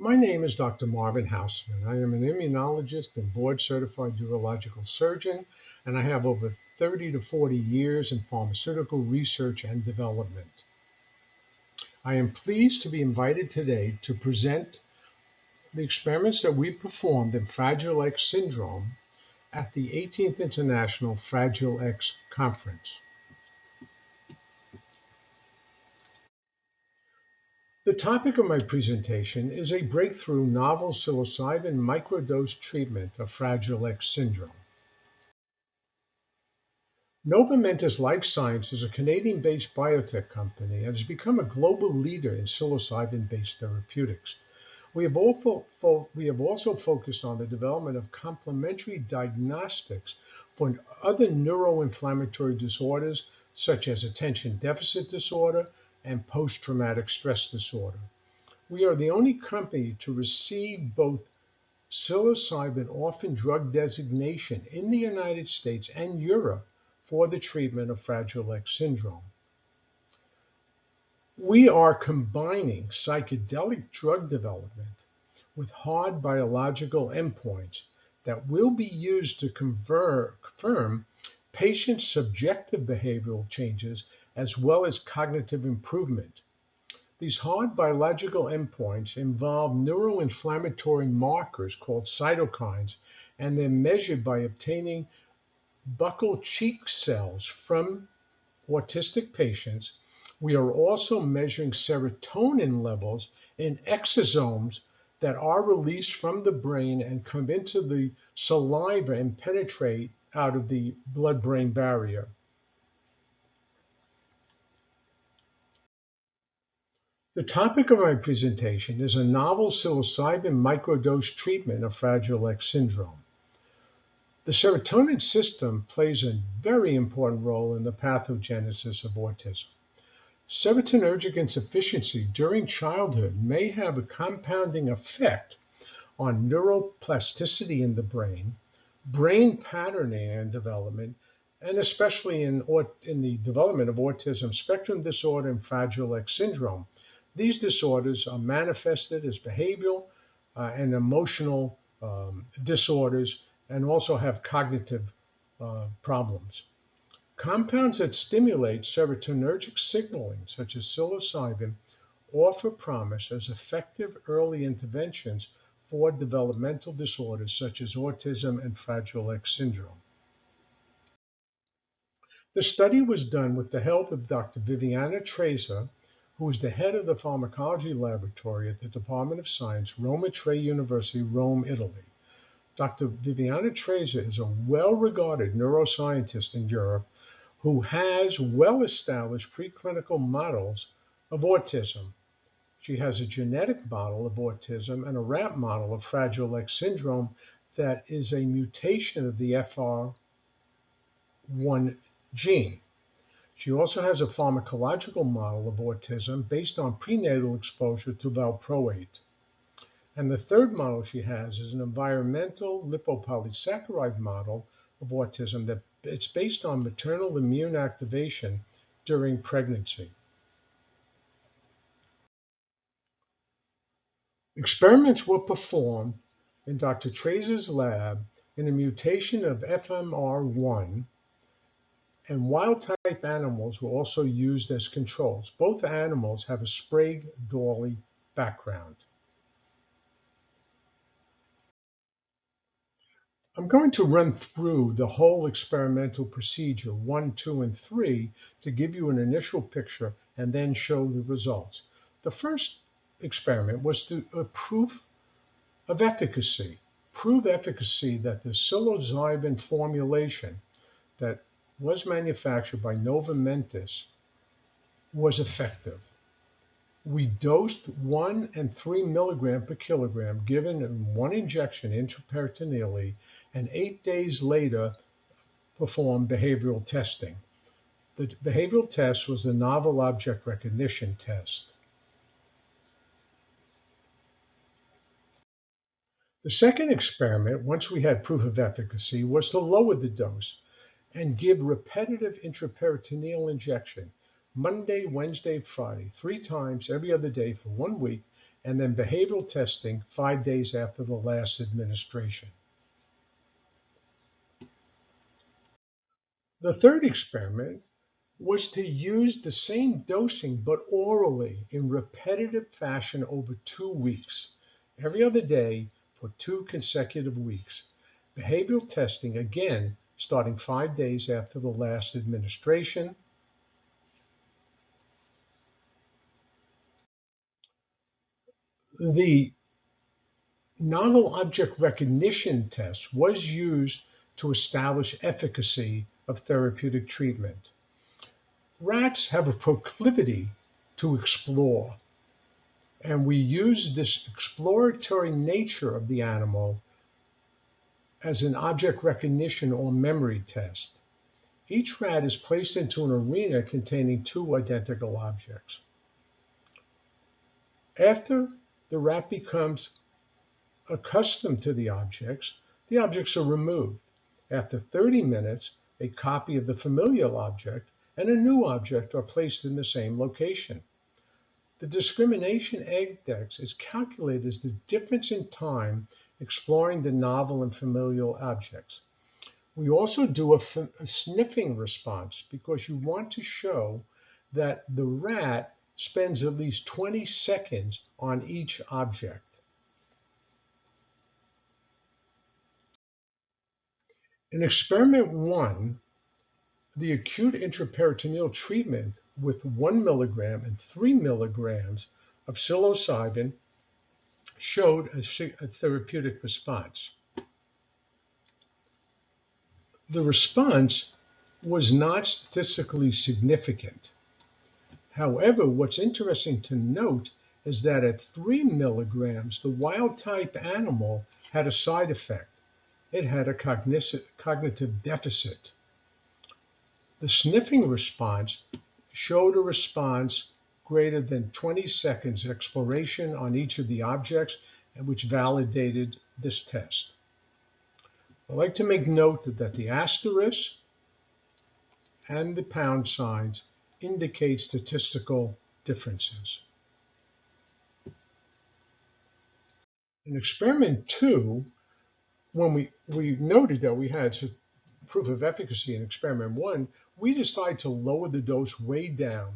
My name is Dr. Marvin Hausman. I am an immunologist and board-certified urological surgeon, and I have over 30 to 40 years in pharmaceutical research and development. I am pleased to be invited today to present the experiments that we performed in Fragile X syndrome at the 18th International Fragile X Conference. The topic of my presentation is a breakthrough novel psilocybin microdose treatment of Fragile X syndrome. Mentis Life Sciences is a Canadian-based biotech company and has become a global leader in psilocybin-based therapeutics. We have also focused on the development of complementary diagnostics for other neuroinflammatory disorders such as attention deficit disorder and post-traumatic stress disorder. We are the only company to receive both psilocybin orphan drug designation in the United States and Europe for the treatment of Fragile X syndrome. We are combining psychedelic drug development with hard biological endpoints that will be used to confirm patients' subjective behavioral changes as well as cognitive improvement. These hard biological endpoints involve neuroinflammatory markers called cytokines, and they're measured by obtaining buccal cheek cells from autistic patients. We are also measuring serotonin levels in exosomes that are released from the brain and come into the saliva and penetrate out of the blood-brain barrier. The topic of my presentation is a novel psilocybin microdose treatment of Fragile X syndrome. The serotonin system plays a very important role in the pathogenesis of autism. Serotonergic insufficiency during childhood may have a compounding effect on neuroplasticity in the brain patterning and development, and especially in the development of autism spectrum disorder and Fragile X syndrome. These disorders are manifested as behavioral and emotional disorders and also have cognitive problems. Compounds that stimulate serotonergic signaling, such as psilocybin, offer promise as effective early interventions for developmental disorders such as autism and Fragile X syndrome. The study was done with the help of Dr. Viviana Treza, who is the head of the pharmacology laboratory at the Department of Science, Roma Tre University, Rome, Italy. Dr. Viviana Treza is a well-regarded neuroscientist in Europe who has well-established preclinical models of autism. She has a genetic model of autism and a rat model of Fragile X syndrome that is a mutation of the FR1 gene. She also has a pharmacological model of autism based on prenatal exposure to valproate. And the third model she has is an environmental lipopolysaccharide model of autism that it's based on maternal immune activation during pregnancy. Experiments were performed in Dr. Treza's lab in a mutation of FMR1, and wild-type animals were also used as controls. Both animals have a Sprague-Dawley background. I'm going to run through the whole experimental procedure, 1, 2, and 3, to give you an initial picture and then show the results. The first experiment was to prove efficacy that the psilocybin formulation that was manufactured by Mentis was effective. We dosed 1 and 3 milligram per kilogram given in one injection intraperitoneally, and 8 days later performed behavioral testing. The behavioral test was the novel object recognition test. The second experiment, once we had proof of efficacy, was to lower the dose and give repetitive intraperitoneal injection Monday, Wednesday, Friday, 3 times every other day for 1 week, and then behavioral testing 5 days after the last administration. The third experiment was to use the same dosing but orally in repetitive fashion over 2 weeks, every other day for 2 consecutive weeks. Behavioral testing, again, starting 5 days after the last administration. The novel object recognition test was used to establish efficacy of therapeutic treatment. Rats have a proclivity to explore, and we use this exploratory nature of the animal as an object recognition or memory test. Each rat is placed into an arena containing 2 identical objects. After the rat becomes accustomed to the objects are removed. After 30 minutes, a copy of the familiar object and a new object are placed in the same location. The discrimination index is calculated as the difference in time exploring the novel and familiar objects. We also do a sniffing response because you want to show that the rat spends at least 20 seconds on each object. In experiment 1, the acute intraperitoneal treatment with 1 milligram and 3 milligrams of psilocybin showed a therapeutic response. The response was not statistically significant. However, what's interesting to note is that at 3 milligrams, the wild-type animal had a side effect. It had a cognitive deficit. The sniffing response showed a response greater than 20 seconds exploration on each of the objects, which validated this test. I'd like to make note that the asterisk and the pound signs indicate statistical differences. In experiment 2, when we noted that we had proof of efficacy in experiment 1, we decided to lower the dose way down.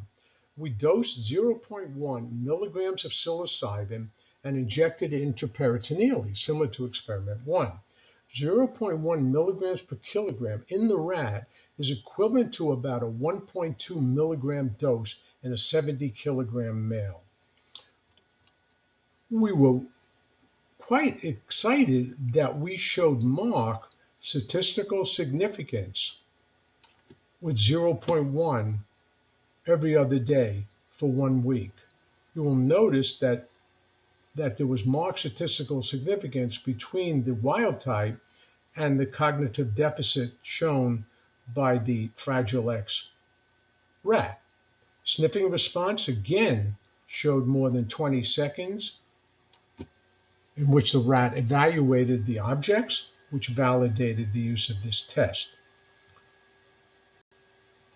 We dosed 0.1 milligrams of psilocybin and injected it intraperitoneally, similar to experiment 1. 0.1 milligrams per kilogram in the rat is equivalent to about a 1.2 milligram dose in a 70 kilogram male. We were quite excited that we showed marked statistical significance with 0.1 every other day for 1 week. You will notice that there was marked statistical significance between the wild type and the cognitive deficit shown by the Fragile X rat. Sniffing response again showed more than 20 seconds in which the rat evaluated the objects, which validated the use of this test.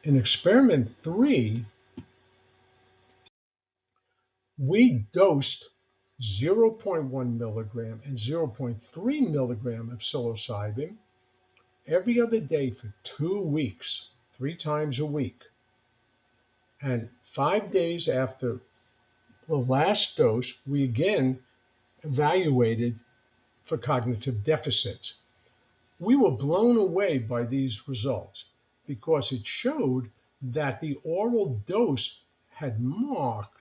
In experiment 3, we dosed 0.1 milligram and 0.3 milligram of psilocybin every other day for 2 weeks, 3 times a week. And 5 days after the last dose, we again evaluated for cognitive deficits. We were blown away by these results because it showed that the oral dose had marked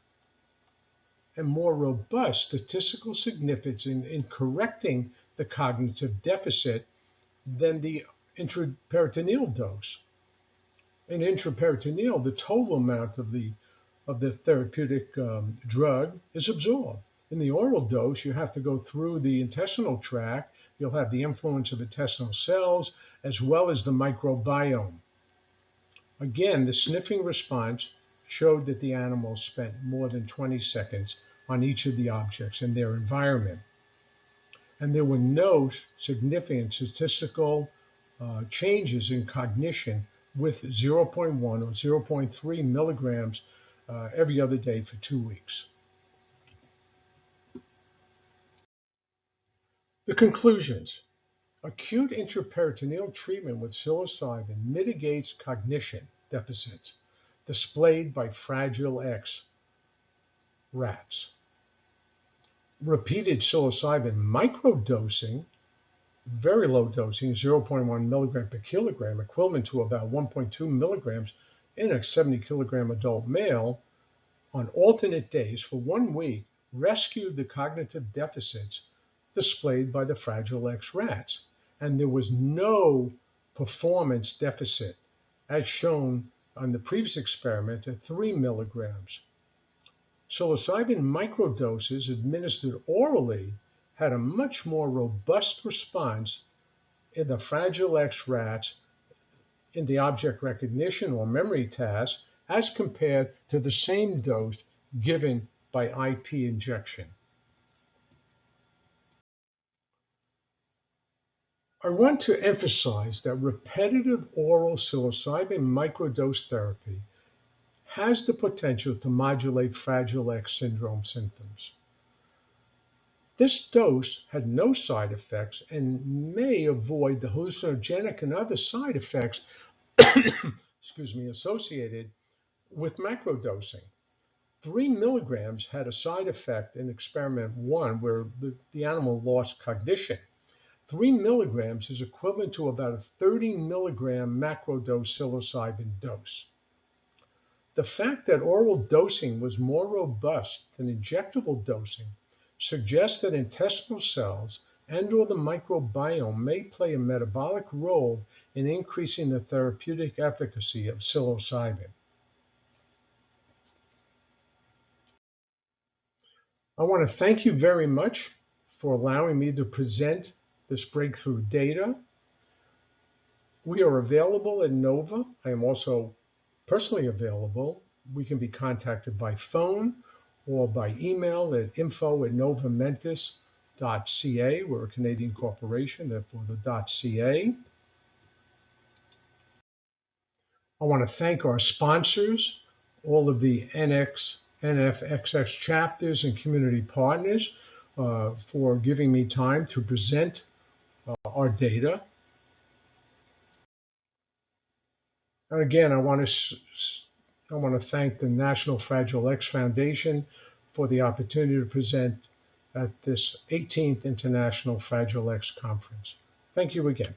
and more robust statistical significance in correcting the cognitive deficit than the intraperitoneal dose. In intraperitoneal, the total amount of the therapeutic drug is absorbed. In the oral dose, you have to go through the intestinal tract. You'll have the influence of intestinal cells as well as the microbiome. Again, the sniffing response showed that the animals spent more than 20 seconds on each of the objects in their environment. And there were no significant statistical changes in cognition with 0.1 or 0.3 milligrams every other day for 2 weeks. The conclusions. Acute intraperitoneal treatment with psilocybin mitigates cognition deficits displayed by Fragile X rats. Repeated psilocybin microdosing, very low dosing, 0.1 milligram per kilogram, equivalent to about 1.2 milligrams in a 70 kilogram adult male, on alternate days for 1 week, rescued the cognitive deficits displayed by the Fragile X rats, and there was no performance deficit, as shown on the previous experiment at 3 milligrams. Psilocybin microdoses administered orally had a much more robust response in the Fragile X rats in the object recognition or memory task as compared to the same dose given by IP injection. I want to emphasize that repetitive oral psilocybin microdose therapy has the potential to modulate Fragile X syndrome symptoms. This dose had no side effects and may avoid the hallucinogenic and other side effects associated with macrodosing. 3 milligrams had a side effect in experiment 1 where the animal lost cognition. 3 milligrams is equivalent to about a 30 milligram macrodose psilocybin dose. The fact that oral dosing was more robust than injectable dosing suggests that intestinal cells and/or the microbiome may play a metabolic role in increasing the therapeutic efficacy of psilocybin. I want to thank you very much for allowing me to present this breakthrough data. We are available at NOVA. I am also personally available. We can be contacted by phone or by email at info@novamentis.ca. We're a Canadian corporation, therefore the .ca. I want to thank our sponsors, all of the NFXF chapters and community partners for giving me time to present our data. And again, I want to thank the National Fragile X Foundation for the opportunity to present at this 18th International Fragile X Conference. Thank you again.